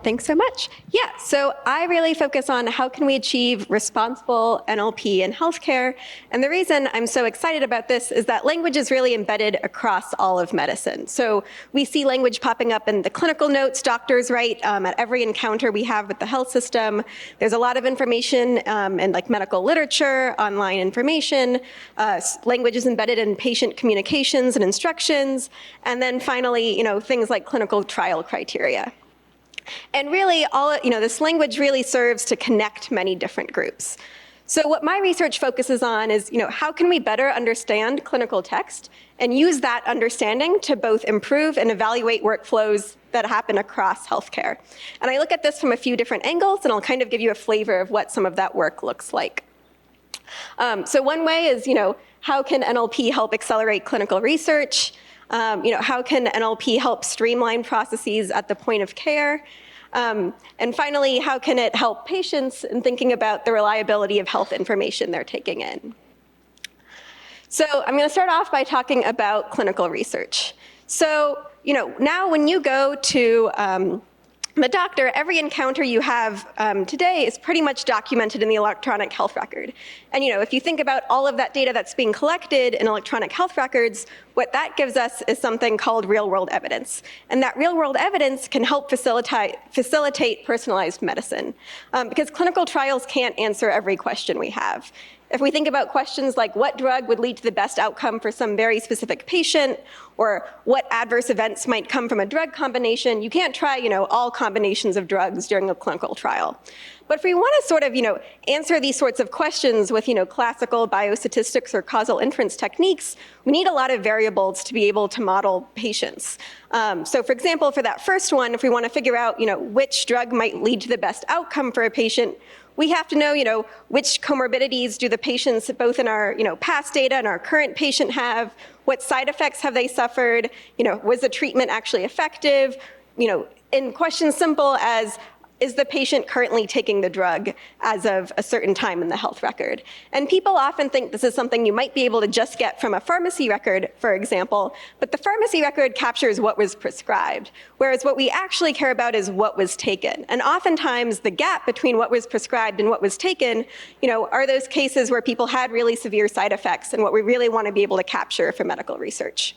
Thanks so much. Yeah, so I really focus on how can we achieve responsible NLP in healthcare. And the reason I'm so excited about this is that language is really embedded across all of medicine. So we see language popping up in the clinical notes doctors write at every encounter we have with the health system. There's a lot of information in like medical literature, online information. Language is embedded in patient communications and instructions. And then finally, things like clinical trial criteria. And really, this language really serves to connect many different groups. So what my research focuses on is, how can we better understand clinical text and use that understanding to both improve and evaluate workflows that happen across healthcare. And I look at this from a few different angles, and I'll kind of give you a flavor of what some of that work looks like. So one way is, how can NLP help accelerate clinical research? How can NLP help streamline processes at the point of care? And finally, how can it help patients in thinking about the reliability of health information they're taking in? So I'm going to start off by talking about clinical research. So, now when you go to the doctor, every encounter you have today is pretty much documented in the electronic health record. And if you think about all of that data that's being collected in electronic health records, what that gives us is something called real-world evidence. And that real-world evidence can help facilitate personalized medicine, because clinical trials can't answer every question we have. If we think about questions like what drug would lead to the best outcome for some very specific patient, or what adverse events might come from a drug combination, you can't try, all combinations of drugs during a clinical trial. But if we want to sort of, answer these sorts of questions with, classical biostatistics or causal inference techniques, we need a lot of variables to be able to model patients. So for example, for that first one, if we want to figure out, which drug might lead to the best outcome for a patient, we have to know, which comorbidities do the patients, both in our, past data and our current patient have, what side effects have they suffered, was the treatment actually effective, in questions simple as, is the patient currently taking the drug as of a certain time in the health record? And people often think this is something you might be able to just get from a pharmacy record, for example, but the pharmacy record captures what was prescribed, whereas what we actually care about is what was taken. And oftentimes the gap between what was prescribed and what was taken, are those cases where people had really severe side effects and what we really want to be able to capture for medical research.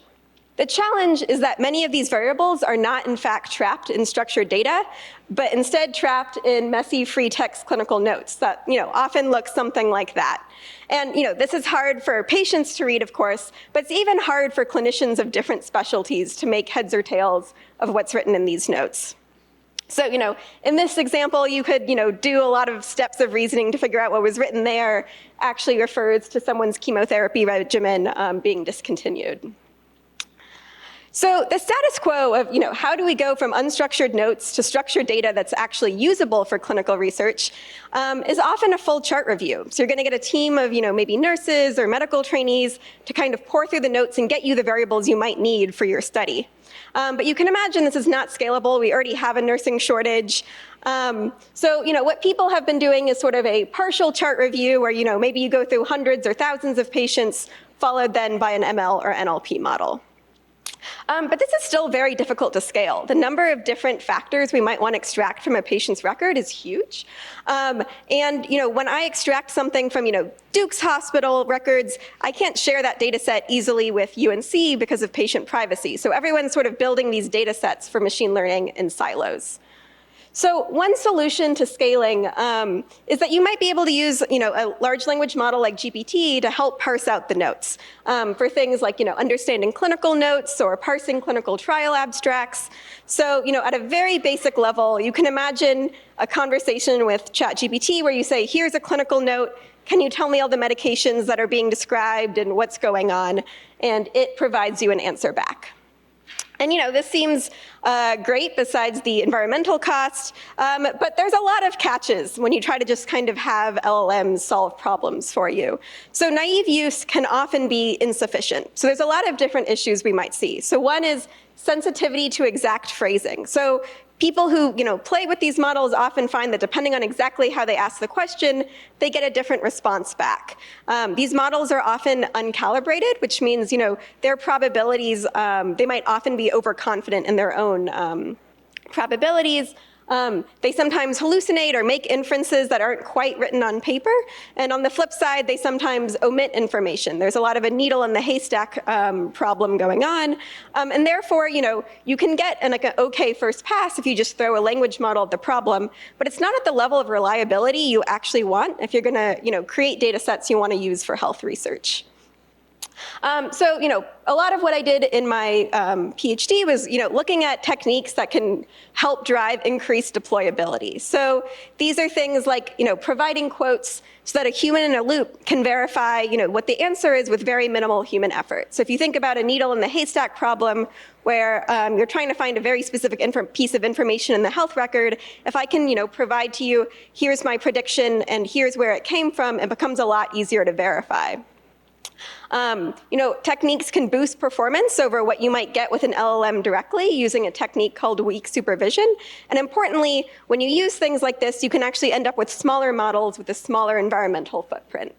The challenge is that many of these variables are not, in fact, trapped in structured data, but instead trapped in messy free text clinical notes that, often look something like that. And, this is hard for patients to read, of course, but it's even hard for clinicians of different specialties to make heads or tails of what's written in these notes. So, in this example, you could, do a lot of steps of reasoning to figure out what was written there actually refers to someone's chemotherapy regimen being discontinued. So the status quo of, how do we go from unstructured notes to structured data that's actually usable for clinical research is often a full chart review. So you're going to get a team of, maybe nurses or medical trainees to kind of pour through the notes and get you the variables you might need for your study. But you can imagine this is not scalable. We already have a nursing shortage. So, what people have been doing is sort of a partial chart review where, maybe you go through hundreds or thousands of patients, followed then by an ML or NLP model. But this is still very difficult to scale. The number of different factors we might want to extract from a patient's record is huge. And when I extract something from, Duke's hospital records, I can't share that data set easily with UNC because of patient privacy. So everyone's sort of building these data sets for machine learning in silos. So one solution to scaling is that you might be able to use, a large language model like GPT to help parse out the notes for things like, understanding clinical notes or parsing clinical trial abstracts. So, at a very basic level, you can imagine a conversation with ChatGPT where you say, here's a clinical note. Can you tell me all the medications that are being described and what's going on? And it provides you an answer back. And this seems great besides the environmental cost, but there's a lot of catches when you try to just kind of have LLMs solve problems for you. So naive use can often be insufficient. So there's a lot of different issues we might see. So one is sensitivity to exact phrasing. So people who play with these models often find that depending on exactly how they ask the question, they get a different response back. These models are often uncalibrated, which means their probabilities, they might often be overconfident in their own probabilities. They sometimes hallucinate or make inferences that aren't quite written on paper. And on the flip side, they sometimes omit information. There's a lot of a needle in the haystack problem going on. And therefore, you can get an okay first pass if you just throw a language model at the problem, but it's not at the level of reliability you actually want if you're gonna create data sets you want to use for health research. So, a lot of what I did in my PhD was, looking at techniques that can help drive increased deployability. So these are things like, providing quotes so that a human in a loop can verify, what the answer is with very minimal human effort. So if you think about a needle in the haystack problem where you're trying to find a very specific piece of information in the health record, if I can, provide to you, here's my prediction and here's where it came from, it becomes a lot easier to verify. Techniques can boost performance over what you might get with an LLM directly using a technique called weak supervision. And importantly, when you use things like this, you can actually end up with smaller models with a smaller environmental footprint.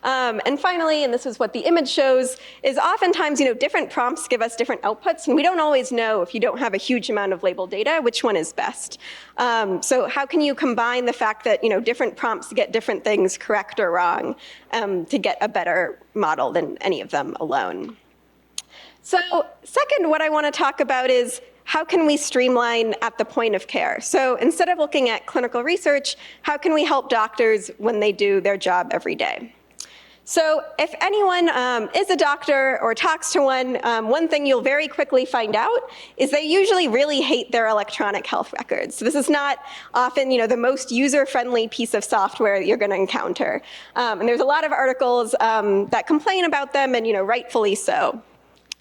And finally, and this is what the image shows, is oftentimes, different prompts give us different outputs, and we don't always know if you don't have a huge amount of labeled data, which one is best. So how can you combine the fact that, different prompts get different things correct or wrong to get a better model than any of them alone? So second, what I want to talk about is how can we streamline at the point of care? So instead of looking at clinical research, how can we help doctors when they do their job every day? So if anyone is a doctor or talks to one thing you'll very quickly find out is they usually really hate their electronic health records. So this is not often, the most user-friendly piece of software you're going to encounter. And there's a lot of articles that complain about them, and rightfully so.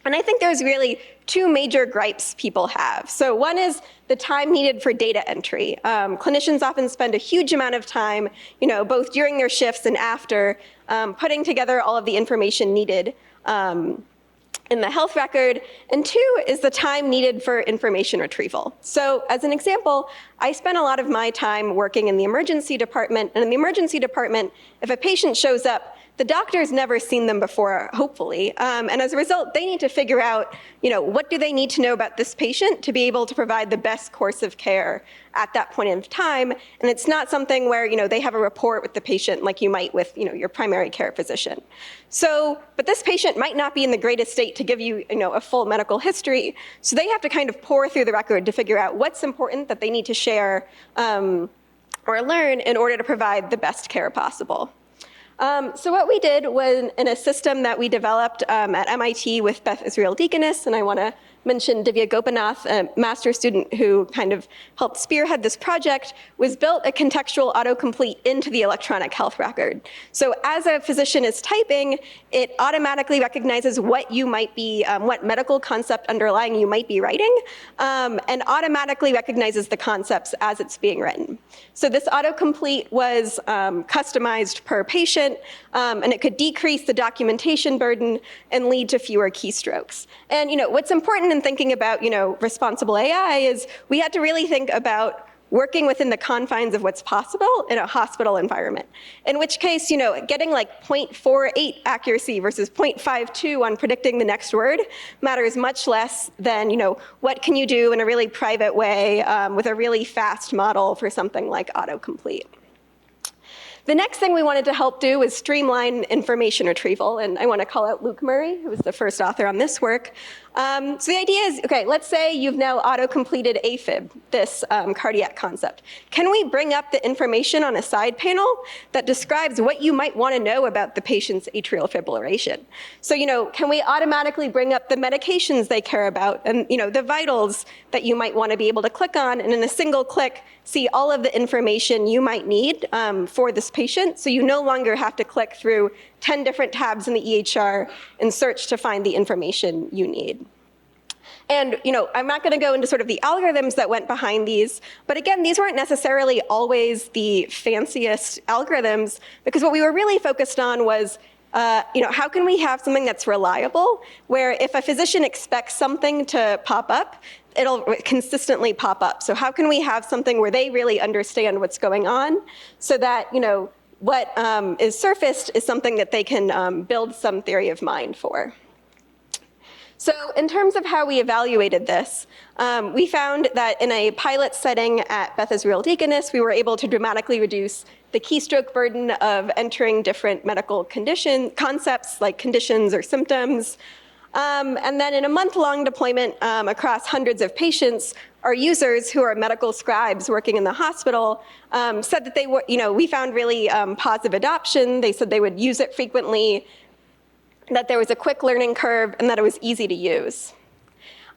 And I think there's really two major gripes people have. So one is the time needed for data entry. Clinicians often spend a huge amount of time, both during their shifts and after, putting together all of the information needed in the health record. And two is the time needed for information retrieval. So as an example, I spent a lot of my time working in the emergency department. And in the emergency department, if a patient shows up, the doctor's never seen them before, hopefully. And as a result, they need to figure out, what do they need to know about this patient to be able to provide the best course of care at that point in time. And it's not something where, they have a rapport with the patient like you might with, your primary care physician. So, but this patient might not be in the greatest state to give you, a full medical history. So they have to kind of pore through the record to figure out what's important that they need to share or learn in order to provide the best care possible. So what we did was in a system that we developed at MIT with Beth Israel Deaconess, and I want to mention Divya Gopinath, a master's student who kind of helped spearhead this project, was built a contextual autocomplete into the electronic health record. So as a physician is typing, it automatically recognizes what you might be, what medical concept underlying you might be writing, and automatically recognizes the concepts as it's being written. So this autocomplete was customized per patient, and it could decrease the documentation burden and lead to fewer keystrokes. And what's important in thinking about responsible AI is we had to really think about working within the confines of what's possible in a hospital environment. In which case, getting like 0.48 accuracy versus 0.52 on predicting the next word matters much less than, what can you do in a really private way with a really fast model for something like autocomplete. The next thing we wanted to help do was streamline information retrieval, and I want to call out Luke Murray, who was the first author on this work. So the idea is, okay, let's say you've now auto-completed AFib, this cardiac concept. Can we bring up the information on a side panel that describes what you might want to know about the patient's atrial fibrillation? So, can we automatically bring up the medications they care about and, the vitals that you might want to be able to click on, and in a single click, see all of the information you might need for this patient, so you no longer have to click through 10 different tabs in the EHR and search to find the information you need. And I'm not going to go into sort of the algorithms that went behind these, but again, these weren't necessarily always the fanciest algorithms, because what we were really focused on was how can we have something that's reliable, where if a physician expects something to pop up, it'll consistently pop up. So how can we have something where they really understand what's going on so that, what is surfaced is something that they can build some theory of mind for. So in terms of how we evaluated this, we found that in a pilot setting at Beth Israel Deaconess, we were able to dramatically reduce the keystroke burden of entering different medical concepts like conditions or symptoms. And then in a month-long deployment across hundreds of patients, our users, who are medical scribes working in the hospital, said that they were, we found really positive adoption. They said they would use it frequently, that there was a quick learning curve, and that it was easy to use.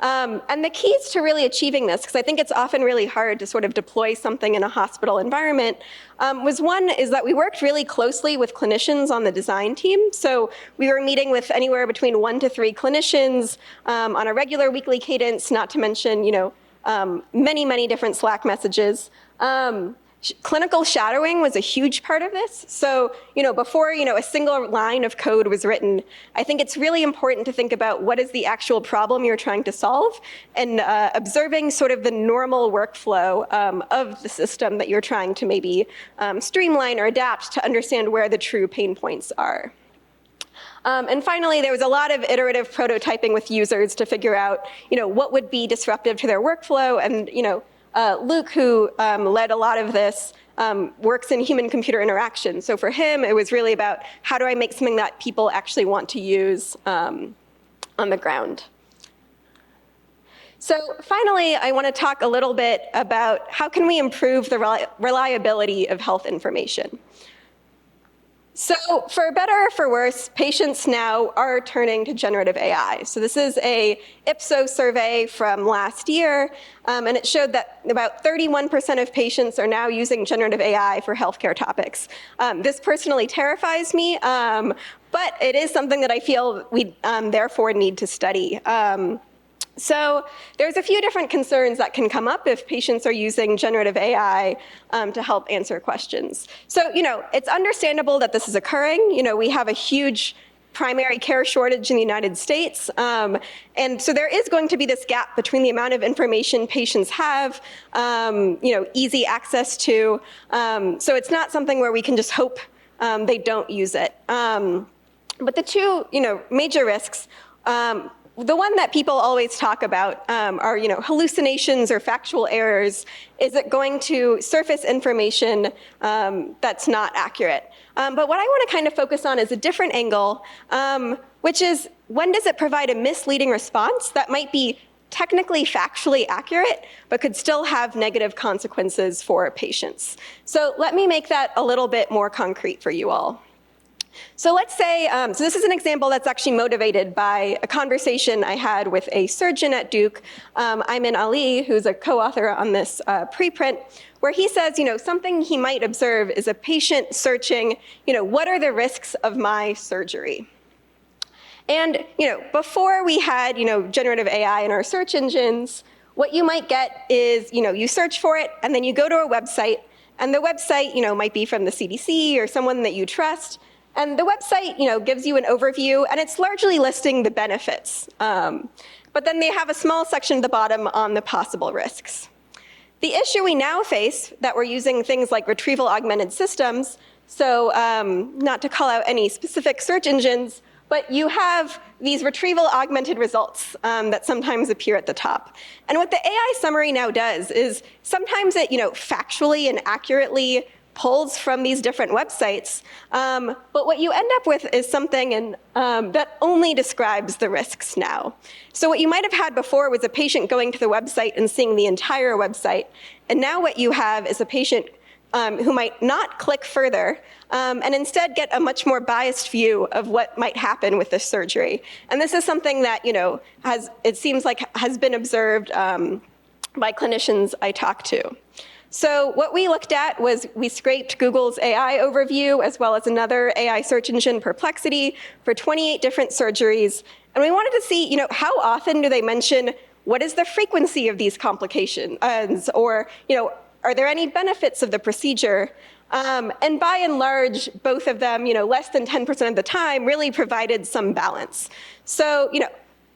And the keys to really achieving this, because I think it's often really hard to sort of deploy something in a hospital environment, was one is that we worked really closely with clinicians on the design team. So we were meeting with anywhere between 1 to 3 clinicians on a regular weekly cadence, not to mention, many, many different Slack messages. Clinical shadowing was a huge part of this. So, before, a single line of code was written, I think it's really important to think about what is the actual problem you're trying to solve, and observing sort of the normal workflow of the system that you're trying to maybe streamline or adapt to understand where the true pain points are. And finally, there was a lot of iterative prototyping with users to figure out, what would be disruptive to their workflow. And, Luke, who led a lot of this, works in human-computer interaction. So for him, it was really about how do I make something that people actually want to use on the ground. So finally, I want to talk a little bit about how can we improve the reliability of health information. So for better or for worse, patients now are turning to generative AI. So this is a Ipsos survey from last year, and it showed that about 31% of patients are now using generative AI for healthcare topics. This personally terrifies me, but it is something that I feel we therefore need to study. So there's a few different concerns that can come up if patients are using generative AI to help answer questions. So, it's understandable that this is occurring. We have a huge primary care shortage in the United States. And so there is going to be this gap between the amount of information patients have, easy access to. So it's not something where we can just hope they don't use it. But the two, major risks, the one that people always talk about are, hallucinations or factual errors. Is it going to surface information that's not accurate? But what I want to kind of focus on is a different angle, which is when does it provide a misleading response that might be technically factually accurate, but could still have negative consequences for patients? So let me make that a little bit more concrete for you all. So let's say, so this is an example that's actually motivated by a conversation I had with a surgeon at Duke, Ayman Ali, who's a co-author on this preprint, where he says, something he might observe is a patient searching, what are the risks of my surgery? And, before we had, generative AI in our search engines, what you might get is, you search for it, and then you go to a website, and the website, might be from the CDC or someone that you trust. And the website, gives you an overview, and it's largely listing the benefits. But then they have a small section at the bottom on the possible risks. The issue we now face, that we're using things like retrieval augmented systems, so not to call out any specific search engines, but you have these retrieval augmented results that sometimes appear at the top. And what the AI summary now does is sometimes it, factually and accurately pulls from these different websites, but what you end up with is something that only describes the risks now. So what you might have had before was a patient going to the website and seeing the entire website, and now what you have is a patient who might not click further and instead get a much more biased view of what might happen with this surgery. And this is something that it seems like has been observed by clinicians I talk to. So what we looked at was we scraped Google's AI overview as well as another AI search engine, Perplexity, for 28 different surgeries. And we wanted to see, how often do they mention what is the frequency of these complications? Or, are there any benefits of the procedure? And by and large, both of them, less than 10% of the time really provided some balance. So,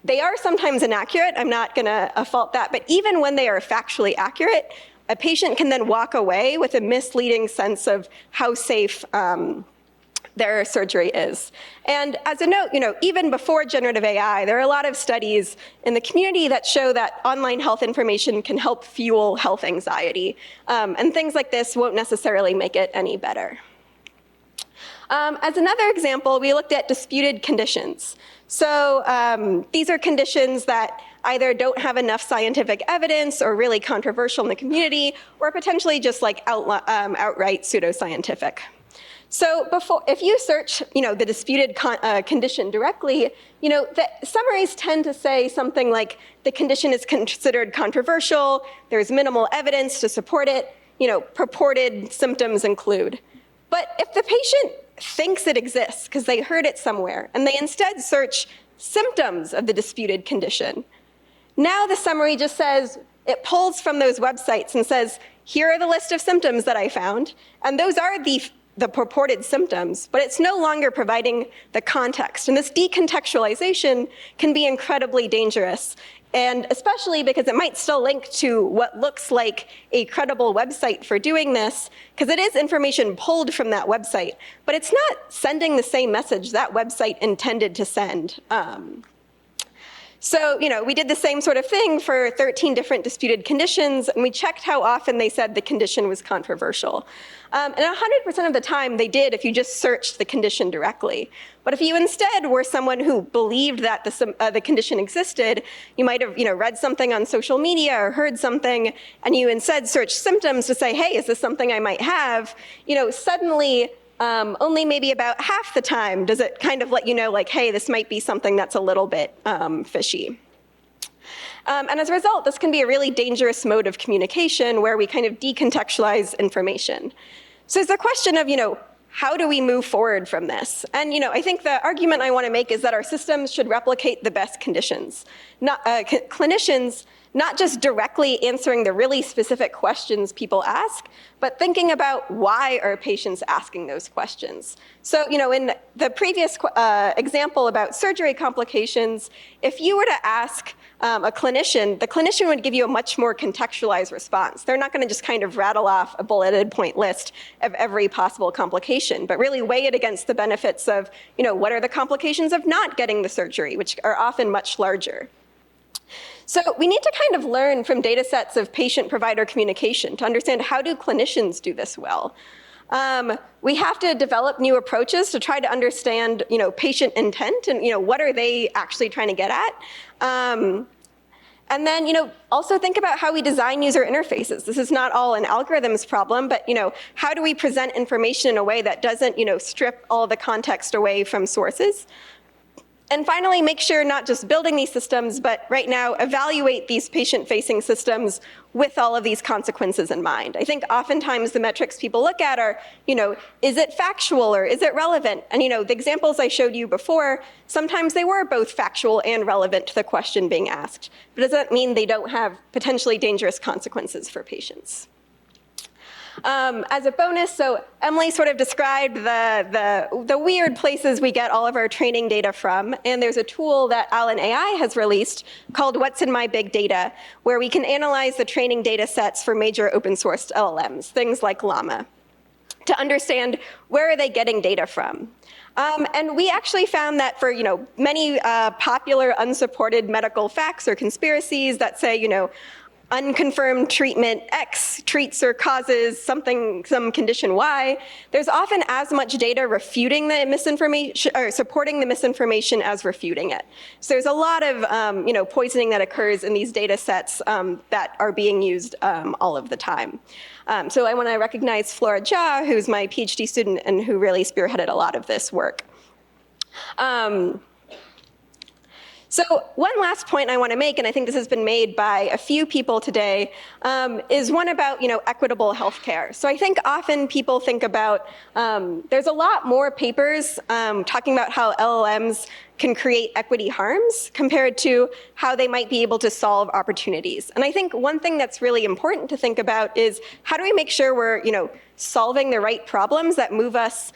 they are sometimes inaccurate. I'm not going to fault that. But even when they are factually accurate, a patient can then walk away with a misleading sense of how safe their surgery is. And as a note, even before generative AI, there are a lot of studies in the community that show that online health information can help fuel health anxiety. And things like this won't necessarily make it any better. As another example, we looked at disputed conditions. So these are conditions that either don't have enough scientific evidence or really controversial in the community, or potentially just like outright pseudoscientific. So if you search, the disputed condition directly, the summaries tend to say something like the condition is considered controversial, there's minimal evidence to support it, purported symptoms include. But if the patient thinks it exists because they heard it somewhere, and they instead search symptoms of the disputed condition, now the summary just says, it pulls from those websites and says, here are the list of symptoms that I found, and those are the purported symptoms, but it's no longer providing the context. And this decontextualization can be incredibly dangerous, and especially because it might still link to what looks like a credible website for doing this, because it is information pulled from that website, but it's not sending the same message that website intended to send. So, we did the same sort of thing for 13 different disputed conditions, and we checked how often they said the condition was controversial. And 100% of the time they did if you just searched the condition directly. But if you instead were someone who believed that the condition existed, you might have read something on social media or heard something, and you instead searched symptoms to say, hey, is this something I might have? Suddenly, only maybe about half the time does it kind of let you know, like, hey, this might be something that's a little bit fishy. And as a result, this can be a really dangerous mode of communication where we kind of decontextualize information. So it's a question of, how do we move forward from this? And I think the argument I want to make is that our systems should replicate the best conditions. Clinicians, not just directly answering the really specific questions people ask, but thinking about why are patients asking those questions. So, in the previous example about surgery complications, if you were to ask a clinician, the clinician would give you a much more contextualized response. They're not going to just kind of rattle off a bulleted point list of every possible complication, but really weigh it against the benefits of, what are the complications of not getting the surgery, which are often much larger. So we need to kind of learn from data sets of patient-provider communication to understand how do clinicians do this well. We have to develop new approaches to try to understand, patient intent and, what are they actually trying to get at. And then, also think about how we design user interfaces. This is not all an algorithms problem, but, how do we present information in a way that doesn't, strip all the context away from sources? And finally, make sure not just building these systems, but right now evaluate these patient-facing systems with all of these consequences in mind. I think oftentimes the metrics people look at are, is it factual or is it relevant? And the examples I showed you before, sometimes they were both factual and relevant to the question being asked. But does that mean they don't have potentially dangerous consequences for patients? As a bonus, so Emily sort of described the weird places we get all of our training data from, and there's a tool that Allen AI has released called What's in My Big Data, where we can analyze the training data sets for major open source LLMs, things like Llama, to understand where are they getting data from. And we actually found that for many popular unsupported medical facts or conspiracies that say unconfirmed treatment X treats or causes some condition Y, there's often as much data refuting the misinformation or supporting the misinformation as refuting it. So there's a lot of poisoning that occurs in these data sets that are being used all of the time. So I want to recognize Flora Jha, who's my PhD student and who really spearheaded a lot of this work. So one last point I want to make, and I think this has been made by a few people today, is one about equitable healthcare. So I think often people think about there's a lot more papers talking about how LLMs can create equity harms compared to how they might be able to solve opportunities. And I think one thing that's really important to think about is how do we make sure we're solving the right problems that move us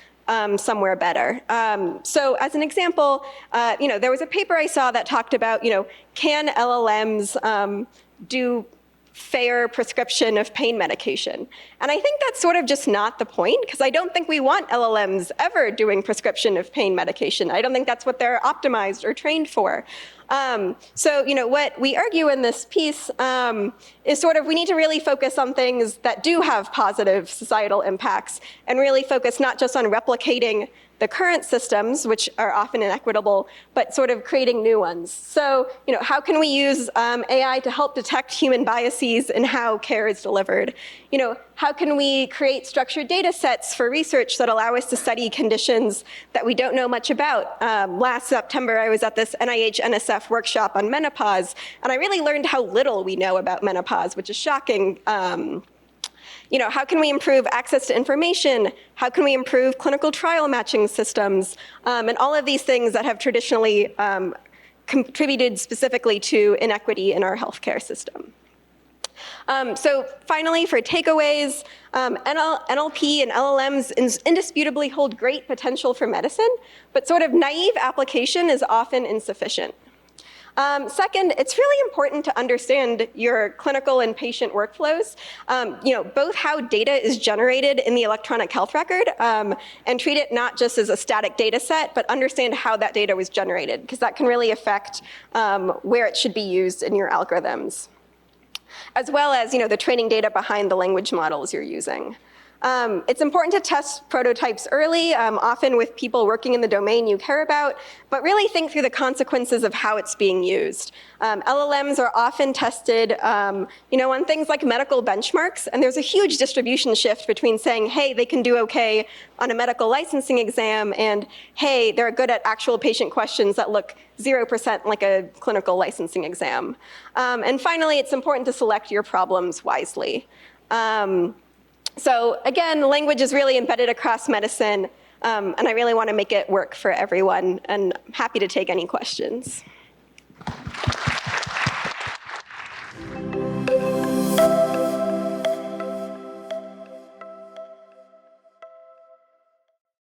somewhere better. So as an example, there was a paper I saw that talked about, can LLMs do fair prescription of pain medication. And I think that's sort of just not the point, because I don't think we want LLMs ever doing prescription of pain medication. I don't think that's what they're optimized or trained for. So, what we argue in this piece is sort of we need to really focus on things that do have positive societal impacts and really focus not just on replicating the current systems, which are often inequitable, but sort of creating new ones. So, how can we use AI to help detect human biases in how care is delivered? How can we create structured data sets for research that allow us to study conditions that we don't know much about? Last September, I was at this NIH-NSF workshop on menopause, and I really learned how little we know about menopause, which is shocking. How can we improve access to information? How can we improve clinical trial matching systems? And all of these things that have traditionally contributed specifically to inequity in our healthcare system. So finally, for takeaways, NLP and LLMs indisputably hold great potential for medicine, but sort of naive application is often insufficient. Second, it's really important to understand your clinical and patient workflows, both how data is generated in the electronic health record and treat it not just as a static data set, but understand how that data was generated, because that can really affect where it should be used in your algorithms, as well as the training data behind the language models you're using. It's important to test prototypes early, often with people working in the domain you care about, but really think through the consequences of how it's being used. LLMs are often tested on things like medical benchmarks, and there's a huge distribution shift between saying, hey, they can do okay on a medical licensing exam, and hey, they're good at actual patient questions that look 0% like a clinical licensing exam. And finally, it's important to select your problems wisely. So again, language is really embedded across medicine, and I really want to make it work for everyone, and I'm happy to take any questions.